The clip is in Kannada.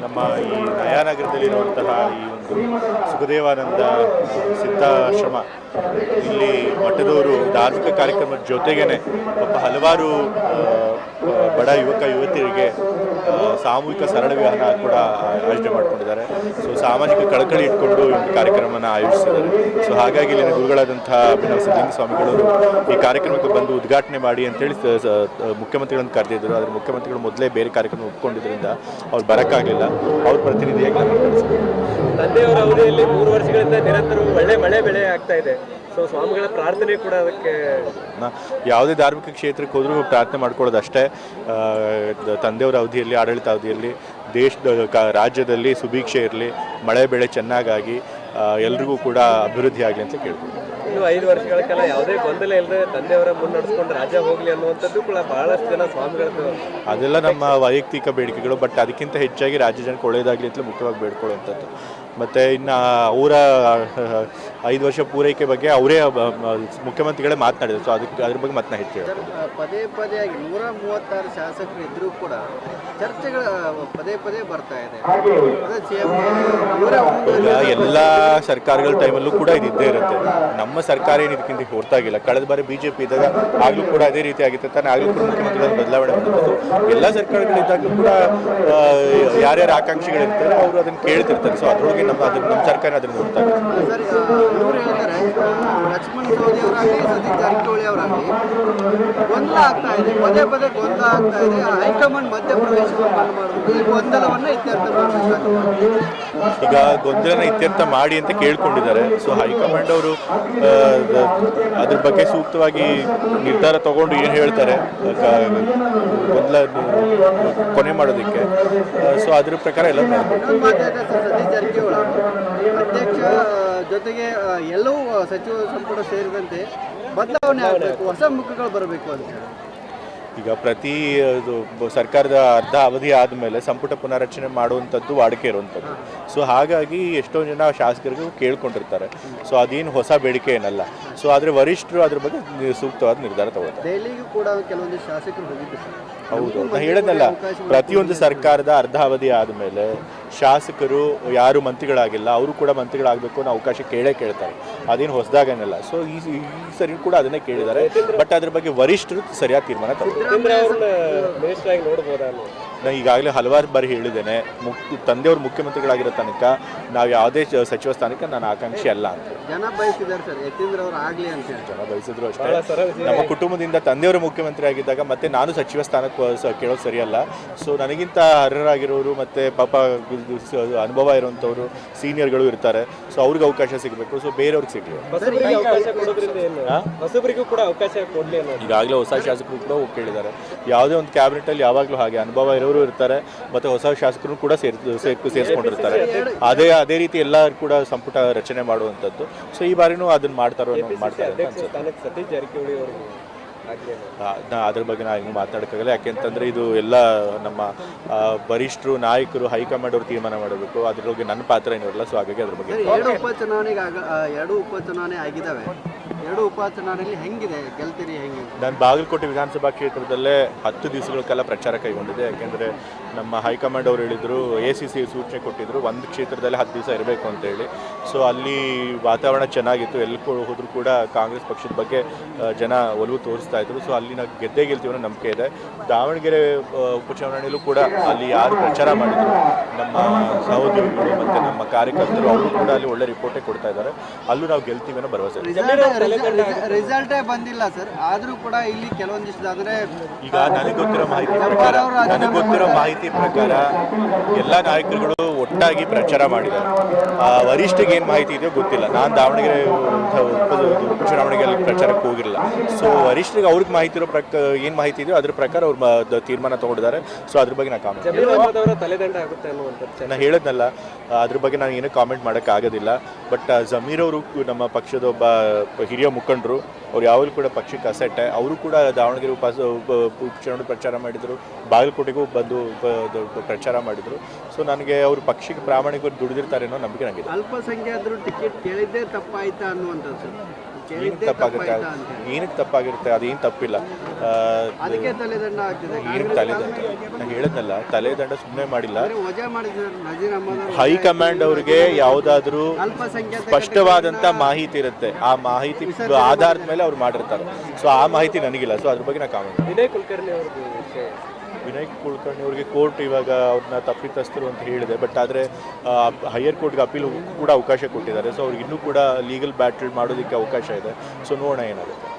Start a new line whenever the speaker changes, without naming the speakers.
ನಮ್ಮ ಈ ನಯಾನಗರದಲ್ಲಿರುವಂತಹ ಈ ಒಂದು ಸುಖದೇವಾನಂದ ಸಿದ್ಧಾಶ್ರಮ, ಇಲ್ಲಿ ಮಠದವರು ಧಾರ್ಮಿಕ ಕಾರ್ಯಕ್ರಮದ ಜೊತೆಗೇನೆ ಹಲವಾರು ಬಡ ಯುವಕ ಯುವತಿಯರಿಗೆ ಸಾಮೂಹಿಕ ಸರಳ ವಿವಾಹ ಕೂಡ ಆಯೋಜನೆ ಮಾಡಿಕೊಂಡಿದ್ದಾರೆ. ಸೊ ಸಾಮಾಜಿಕ ಕಳಕಳಿ ಇಟ್ಕೊಂಡು ಈ ಒಂದು ಕಾರ್ಯಕ್ರಮನ ಆಯೋಜಿಸಿದ್ದಾರೆ. ಸೊ ಹಾಗಾಗಿ ಇಲ್ಲಿನ ಗುರುಗಳಾದಂತಹ ಅಭಿನವ ಸಿದ್ಧಲಿಂಗ ಸ್ವಾಮಿಗಳವರು ಈ ಕಾರ್ಯಕ್ರಮಕ್ಕೆ ಬಂದು ಉದ್ಘಾಟನೆ ಮಾಡಿ ಅಂತೇಳಿ ಮುಖ್ಯಮಂತ್ರಿಗಳನ್ನು ಕರೆದಿದ್ದರು. ಆದರೆ ಮುಖ್ಯಮಂತ್ರಿಗಳು ಮೊದಲೇ ಬೇರೆ ಕಾರ್ಯಕ್ರಮ ಒಪ್ಕೊಂಡಿದ್ದರಿಂದ ಅವ್ರು ಬರೋಕ್ಕಾಗಲಿಲ್ಲ. ಅವ್ರ ಪ್ರತಿನಿಧಿಯಾಗಿ ನಾನು
ತಂದೆಯವರ ಅವಧಿಯಲ್ಲಿ 3 ವರ್ಷಗಳಿಂದ ನಿರಂತರ ಒಳ್ಳೆ ಮಳೆ ಬೆಳೆ ಆಗ್ತಾ ಇದೆ. ಸೊ ಸ್ವಾಮಿಗಳ ಪ್ರಾರ್ಥನೆ ಕೂಡ ಅದಕ್ಕೆ
ಯಾವುದೇ ಧಾರ್ಮಿಕ ಕ್ಷೇತ್ರಕ್ಕೆ ಹೋದರೂ ಪ್ರಾರ್ಥನೆ ಮಾಡ್ಕೊಳ್ಳೋದು ಅಷ್ಟೇ. ತಂದೆಯವರ ಅವಧಿಯಲ್ಲಿ, ಆಡಳಿತ ಅವಧಿಯಲ್ಲಿ ರಾಜ್ಯದಲ್ಲಿ ಸುಭಿಕ್ಷೆ ಇರಲಿ, ಮಳೆ ಬೆಳೆ ಚೆನ್ನಾಗಾಗಿ ಎಲ್ರಿಗೂ ಕೂಡ ಅಭಿವೃದ್ಧಿ ಆಗಲಿ ಅಂತ ಕೇಳ್ಬೋದು.
ಇನ್ನು 5 ವರ್ಷಗಳ ಕಾಲ ಯಾವುದೇ ಗೊಂದಲ ಇಲ್ಲದೆ ತಂದೆಯವರ ಮುನ್ನಡೆಸ್ಕೊಂಡು ರಾಜ್ಯ ಹೋಗಲಿ ಅನ್ನುವಂಥದ್ದು ಕೂಡ ಬಹಳಷ್ಟು ಜನ ಸ್ವಾಮಿಗಳದ್ದು.
ಅದೆಲ್ಲ ನಮ್ಮ ವೈಯಕ್ತಿಕ ಬೇಡಿಕೆಗಳು. ಬಟ್ ಅದಕ್ಕಿಂತ ಹೆಚ್ಚಾಗಿ ರಾಜ್ಯ ಜನಕ್ಕೆ ಒಳ್ಳೆಯದಾಗಲಿ ಅಂತಲೇ ಮುಖ್ಯವಾಗಿ ಬೇಡ್ಕೊಳ್ಳುವಂಥದ್ದು. ಮತ್ತು ಇನ್ನು ಅವರ 5 ವರ್ಷ ಪೂರೈಕೆ ಬಗ್ಗೆ ಅವರೇ ಮುಖ್ಯಮಂತ್ರಿಗಳೇ ಮಾತನಾಡಿದರು. ಸೊ ಅದ್ರ ಬಗ್ಗೆ ಮತ್ತೆ ಹೆಚ್ಚು
ಪದೇ ಪದೇ ಆಗಿ 136 ಶಾಸಕರು ಇದ್ರೂ ಕೂಡ ಚರ್ಚೆಗಳು ಪದೇ ಬರ್ತಾ ಇದೆ.
ಎಲ್ಲ ಸರ್ಕಾರಗಳ ಟೈಮಲ್ಲೂ ಕೂಡ ಇದ್ದೇ ಇರುತ್ತೆ. ನಮ್ಮ ಸರ್ಕಾರ ಏನು ಇದಕ್ಕಿಂತ ಹೊರತಾಗಿಲ್ಲ. ಕಳೆದ ಬಾರಿ BJP ಇದ್ದಾಗ ಆಗಲೂ ಕೂಡ ಅದೇ ರೀತಿ ಆಗಿತ್ತು ತಾನೆ. ಆಗಲೂ ಕೂಡ ಮುಖ್ಯಮಂತ್ರಿಗಳ ಬದಲಾವಣೆ ಬಂದಿತ್ತು. ಎಲ್ಲ ಸರ್ಕಾರಗಳಿದ್ದಾಗಲೂ ಕೂಡ ಯಾರ್ಯಾರು ಆಕಾಂಕ್ಷಿಗಳಿರ್ತಾರೆ ಅವರು ಅದನ್ನು ಕೇಳ್ತಿರ್ತಾರೆ. ಸೊ ಅದರೊಳಗೆ ನಮ್ಮ ಸರ್ಕಾರ ಅದನ್ನು ನೋಡ್ತಾರೆ.
ಲಕ್ಷ್ಮಣ್ ಸವದಿ ಅವರಾಗಲಿ, ಸತೀಶ್ ಜಾರಕಿಹೊಳಿ ಅವರಾಗಲಿ ಗೊಂದಲ ಆಗ್ತಾ ಇದೆ, ಪದೇ ಗೊಂದಲ ಆಗ್ತಾ ಇದೆ. ಹೈಕಮಾಂಡ್ ಮಧ್ಯಪ್ರವೇಶವನ್ನು ಮಾಡಬೇಕು, ಈ ಗೊಂದಲವನ್ನು ಇತ್ಯರ್ಥ ಮಾಡಬೇಕು.
ಈಗ ಗೊಂದಲನ ಇತ್ಯರ್ಥ ಮಾಡಿ ಅಂತ ಕೇಳ್ಕೊಂಡಿದ್ದಾರೆ. ಸೊ ಹೈಕಮಾಂಡ್ ಅವರು ಅದ್ರ ಬಗ್ಗೆ ಸೂಕ್ತವಾಗಿ ನಿರ್ಧಾರ ತಗೊಂಡು ಏನು ಹೇಳ್ತಾರೆ ಗೊಂದಲ ಕೊನೆ ಮಾಡೋದಕ್ಕೆ. ಸೊ ಅದ್ರ ಪ್ರಕಾರ ಎಲ್ಲ
ಸತೀಶ್ ಜಾರಕಿಹೊಳಿ ಅಧ್ಯಕ್ಷ ಜೊತೆಗೆ ಎಲ್ಲವೂ ಸಚಿವ ಸಂಪುಟ ಸೇರಿದಂತೆ ಬದಲಾವಣೆ ಆಗಬೇಕು, ಹೊಸ ಮುಖಗಳು ಬರಬೇಕು ಅಂತ.
ಈಗ ಪ್ರತಿ ಸರ್ಕಾರದ ಅರ್ಧ ಅವಧಿ ಆದಮೇಲೆ ಸಂಪುಟ ಪುನರ್ರಚನೆ ಮಾಡುವಂಥದ್ದು ವಾಡಿಕೆ ಇರುವಂಥದ್ದು. ಸೊ ಹಾಗಾಗಿ ಎಷ್ಟೋ ಜನ ಶಾಸಕರಿಗೂ ಕೇಳ್ಕೊಂಡಿರ್ತಾರೆ. ಸೊ ಅದೇನು ಹೊಸ ಬೇಡಿಕೆ ಏನಲ್ಲ. ಸೊ ಆದರೆ ವರಿಷ್ಠರು ಅದ್ರ ಬಗ್ಗೆ ಸೂಕ್ತವಾದ ನಿರ್ಧಾರ ತಗೋತಾರೆ.
ದೆಹಲಿಗೂ ಕೂಡ ಕೆಲವೊಂದು ಶಾಸಕರು ಹೋಗಿದ್ದು.
ಹೌದು, ನಾನು ಹೇಳೋದಲ್ಲ, ಪ್ರತಿಯೊಂದು ಸರ್ಕಾರದ ಅರ್ಧ ಅವಧಿ ಆದಮೇಲೆ ಶಾಸಕರು ಯಾರು ಮಂತ್ರಿಗಳಾಗಿಲ್ಲ ಅವರು ಕೂಡ ಮಂತ್ರಿಗಳಾಗಬೇಕು ಅನ್ನೋ ಅವಕಾಶ ಕೇಳ್ತಾರೆ. ಅದೇನು ಹೊಸದಾಗೇನಲ್ಲ. ಸೊ ಈ ಸರಿ ಕೂಡ ಅದನ್ನೇ ಕೇಳಿದ್ದಾರೆ. ಬಟ್ ಅದ್ರ ಬಗ್ಗೆ ವರಿಷ್ಠರು ಸರಿಯಾದ ತೀರ್ಮಾನ ತಗೋತಾರೆ. ನಾನು ಈಗಾಗಲೇ ಹಲವಾರು ಬಾರಿ ಹೇಳಿದ್ದೇನೆ, ತಂದೆಯವರು ಮುಖ್ಯಮಂತ್ರಿಗಳಾಗಿರೋ ತನಕ ನಾವು ಯಾವುದೇ ಸಚಿವ ಸ್ಥಾನಕ್ಕೆ ನಾನು ಆಕಾಂಕ್ಷಿ ಅಲ್ಲ ಅಂತ.
ಜನ ಬಯಸಿದ್ದಾರೆ ಸರ್, ಯತೀಂದ್ರ ಅವರು ಆಗಲಿ ಅಂತ.
ಜನ ಬಯಸಿದ್ರು ಅಷ್ಟೇ. ನಮ್ಮ ಕುಟುಂಬದಿಂದ ತಂದೆಯವರು ಮುಖ್ಯಮಂತ್ರಿ ಆಗಿದ್ದಾಗ ಮತ್ತೆ ನಾನು ಸಚಿವ ಸ್ಥಾನಕ್ಕೆ ಕೇಳೋದು ಸರಿಯಲ್ಲ. ಸೊ ನನಗಿಂತ ಅರ್ಹರಾಗಿರೋರು ಮತ್ತು ಪಾಪ ಅನುಭವ ಇರುವಂಥವ್ರು ಸೀನಿಯರ್ಗಳು ಇರ್ತಾರೆ. ಸೊ ಅವ್ರಿಗೆ ಅವಕಾಶ ಸಿಗಬೇಕು. ಸೊ ಬೇರೆಯವ್ರಿಗೆ ಸಿಗಲಿ. ಈಗಾಗಲೇ ಹೊಸ ಶಾಸಕರು ಕೂಡ ಕೇಳಿದ್ದಾರೆ. ಯಾವುದೇ ಒಂದು ಕ್ಯಾಬಿನೆಟಲ್ಲಿ ಯಾವಾಗಲೂ ಹಾಗೆ ಅನುಭವ ಇರೋರು ಇರ್ತಾರೆ ಮತ್ತು ಹೊಸ ಶಾಸಕರು ಕೂಡ ಸೇರಿಸ್ಕೊಂಡಿರ್ತಾರೆ. ಅದೇ ರೀತಿ ಎಲ್ಲರೂ ಕೂಡ ಸಂಪುಟ ರಚನೆ ಮಾಡುವಂಥದ್ದು. ಸೊ ಈ ಬಾರಿನೂ ಅದನ್ನು ಮಾಡ್ತಾರೆ ಅಂತ ಅನ್ಸುತ್ತೆ. ಅದ್ರ ಬಗ್ಗೆ ನಾವು ಹಿಂಗೆ ಮಾತಾಡೋಕ್ಕಾಗಲ್ಲ. ಯಾಕೆಂತಂದರೆ ಇದು ಎಲ್ಲ ನಮ್ಮ ವರಿಷ್ಠರು, ನಾಯಕರು, ಹೈಕಮಾಂಡ್ ಅವರು ತೀರ್ಮಾನ ಮಾಡಬೇಕು. ಅದ್ರೊಳಗೆ ನನ್ನ ಪಾತ್ರ ಏನೂ ಇರಲ್ಲ. ಸೊ ಹಾಗಾಗಿ ಅದ್ರ ಬಗ್ಗೆ
2 ಉಪಚುನಾವಣೆ ಆಗಿದ್ದಾವೆ. 2 ಉಪಚುನಾವಣೆಯಲ್ಲಿ ಹೆಂಗಿದೆ, ಗೆಲ್ತೀರಿ ಹೆಂಗೆ?
ನಾನು ಬಾಗಲಕೋಟೆ ವಿಧಾನಸಭಾ ಕ್ಷೇತ್ರದಲ್ಲೇ 10 ದಿವಸಗಳ ಕಾಲ ಪ್ರಚಾರ ಕೈಗೊಂಡಿದ್ದೆ. ಯಾಕೆಂದರೆ ನಮ್ಮ ಹೈಕಮಾಂಡ್ ಅವರು ಹೇಳಿದರು, ACC ಸೂಚನೆ ಕೊಟ್ಟಿದ್ದರು, ಒಂದು ಕ್ಷೇತ್ರದಲ್ಲಿ 10 ದಿವಸ ಇರಬೇಕು ಅಂತೇಳಿ. ಸೊ ಅಲ್ಲಿ ವಾತಾವರಣ ಚೆನ್ನಾಗಿತ್ತು. ಎಲ್ಲಿ ಹೋದರೂ ಕೂಡ ಕಾಂಗ್ರೆಸ್ ಪಕ್ಷದ ಬಗ್ಗೆ ಜನ ಒಲವು ತೋರಿಸ್ತಾ ಇದ್ರು. ಸೊ ಅಲ್ಲಿ ನಾವು ಗೆಲ್ತೀವಿ ಅನ್ನೋ ನಂಬಿಕೆ ಇದೆ. ದಾವಣಗೆರೆ ಉಪಚುನಾವಣೆಯಲ್ಲೂ ಕೂಡ ಅಲ್ಲಿ ಯಾರು ಪ್ರಚಾರ ಮಾಡಿದ್ರು ನಮ್ಮ ಸಹೋದ್ಯೋಗಿಗಳು ಮತ್ತು ನಮ್ಮ ಕಾರ್ಯಕರ್ತರು, ಅವರು ಕೂಡ ಅಲ್ಲಿ ಒಳ್ಳೆ ರಿಪೋರ್ಟೇ ಕೊಡ್ತಾ ಇದ್ದಾರೆ. ಅಲ್ಲೂ ನಾವು ಗೆಲ್ತೀವಿ ಅನ್ನೋ ಭರವಸೆ.
ರಿಸಲ್ಟೇ ಬಂದಿಲ್ಲ ಸರ್, ಆದರೂ ಕೂಡ ಇಲ್ಲಿ ಕೆಲವೊಂದಿಷ್ಟು ಅಂದರೆ
ಈಗ ನನಗೆ ಗೊತ್ತಿರೋ ಮಾಹಿತಿ ಪ್ರಕಾರ ಎಲ್ಲ ನಾಯಕರುಗಳು ಒಟ್ಟಾಗಿ ಪ್ರಚಾರ ಮಾಡಿದ್ದಾರೆ. ವರಿಷ್ಠಿಗೆ ಏನು ಮಾಹಿತಿ ಇದೆಯೋ ಗೊತ್ತಿಲ್ಲ. ನಾನು ದಾವಣಗೆರೆ ಉಪಚುನಾವಣೆಗೆ ಪ್ರಚಾರಕ್ಕೆ ಹೋಗಿರಲಿಲ್ಲ. ಸೊ ವರಿಷ್ಠರಿಗೆ ಅವ್ರಿಗೆ ಮಾಹಿತಿ ಇರೋ ಏನು ಮಾಹಿತಿ ಇದೆಯೋ ಅದ್ರ ಪ್ರಕಾರ ಅವ್ರು ತೀರ್ಮಾನ ತಗೊಂಡಿದ್ದಾರೆ. ಸೊ ಅದ್ರ ಬಗ್ಗೆ ನಾನು
ತಲೆದಂಡ ಆಗುತ್ತೆ ಅನ್ನುವಂಥದ್ದು
ನಾನು ಹೇಳೋದ್ನಲ್ಲ, ಅದ್ರ ಬಗ್ಗೆ ನಾನು ಏನೂ ಕಾಮೆಂಟ್ ಮಾಡೋಕ್ಕಾಗೋದಿಲ್ಲ. ಬಟ್ ಜಮೀರ್ ಅವರು ನಮ್ಮ ಪಕ್ಷದ ಒಬ್ಬ ಹಿರಿಯ ಮುಖಂಡರು, ಅವ್ರು ಯಾವಾಗಲೂ ಕೂಡ ಪಕ್ಷಕ್ಕೆ ಅಸೆಟ್ಟೆ. ಅವರು ಕೂಡ ದಾವಣಗೆರೆ ಉಪಚುನಾವಣೆ ಪ್ರಚಾರ ಮಾಡಿದರು, ಬಾಗಲಕೋಟೆಗೂ ಬಂದು ಪ್ರಚಾರ ಮಾಡಿದರು. ಸೊ ನನಗೆ ಅವರು ಪಕ್ಷಕ್ಕೆ ಪ್ರಾಮಾಣಿಕವಾಗಿ ದುಡಿದಿರ್ತಾರೆ ಅನ್ನೋ ನಂಬಿಕೆ ನನಗಿದೆ.
ಅಲ್ಪಸಂಖ್ಯಾತರು ಟಿಕೆಟ್ ಕೇಳಿದ್ದೇ ತಪ್ಪಾಯ್ತಾ ಅನ್ನುವಂಥದ್ದು ಸರ್.
ಏನಕ್ಕೆ ತಪ್ಪಾಗುತ್ತೆ ಏನಕ್ಕೆ ತಪ್ಪಾಗಿರುತ್ತೆ ಅದೇನು ತಪ್ಪಿಲ್ಲ
ಅದಕ್ಕೆ ತಲೆದಂಡ ಆಗ್ತಿದೆ.
ಏನಕ್ಕೆ ತಲೆದಂಡ ನಾನು ಹೇಳಿದ್ನಲ್ಲ, ತಲೆದಂಡ ಸುಮ್ಮನೆ ಮಾಡಿಲ್ಲ.
ವಜಾ ಮಾಡಿದ್ದಾರೆ ನಜೀರ್ ಅಹಮದ್ ಅವರು.
ಹೈಕಮಾಂಡ್ ಅವ್ರಿಗೆ ಯಾವುದಾದ್ರೂ
ಅಲ್ಪಸಂಖ್ಯಾತ
ಸ್ಪಷ್ಟವಾದಂಥ ಮಾಹಿತಿ ಇರುತ್ತೆ, ಆ ಮಾಹಿತಿ ಆಧಾರದ ಮೇಲೆ ಅವ್ರು ಮಾಡಿರ್ತಾರೆ. ಸೊ ಆ ಮಾಹಿತಿ ನನಗಿಲ್ಲ, ಸೊ ಅದ್ರ ಬಗ್ಗೆ ನಾನು ಕಾಮೆಂಟ್.
ವಿನಯ್ ಕುಲಕರ್ಣಿ ಅವ್ರದ್ದು ವಿಷಯ,
ವಿನಯ್ ಕುಲಕರ್ಣಿ ಅವರಿಗೆ ಕೋರ್ಟ್ ಇವಾಗ ಅವ್ರನ್ನ ತಪ್ಪಿತಸ್ಥರು ಅಂತ ಹೇಳಿದೆ. ಬಟ್ ಆದರೆ ಹೈಯರ್ ಕೋರ್ಟ್ಗೆ ಅಪೀಲ್ ಕೂಡ ಅವಕಾಶ ಕೊಟ್ಟಿದ್ದಾರೆ. ಸೊ ಅವ್ರಿಗೆ ಇನ್ನೂ ಕೂಡ ಲೀಗಲ್ ಬ್ಯಾಟಲ್ ಮಾಡೋದಕ್ಕೆ ಅವಕಾಶ ಇದೆ. ಸೊ ನೋಡೋಣ ಏನಾಗುತ್ತೆ.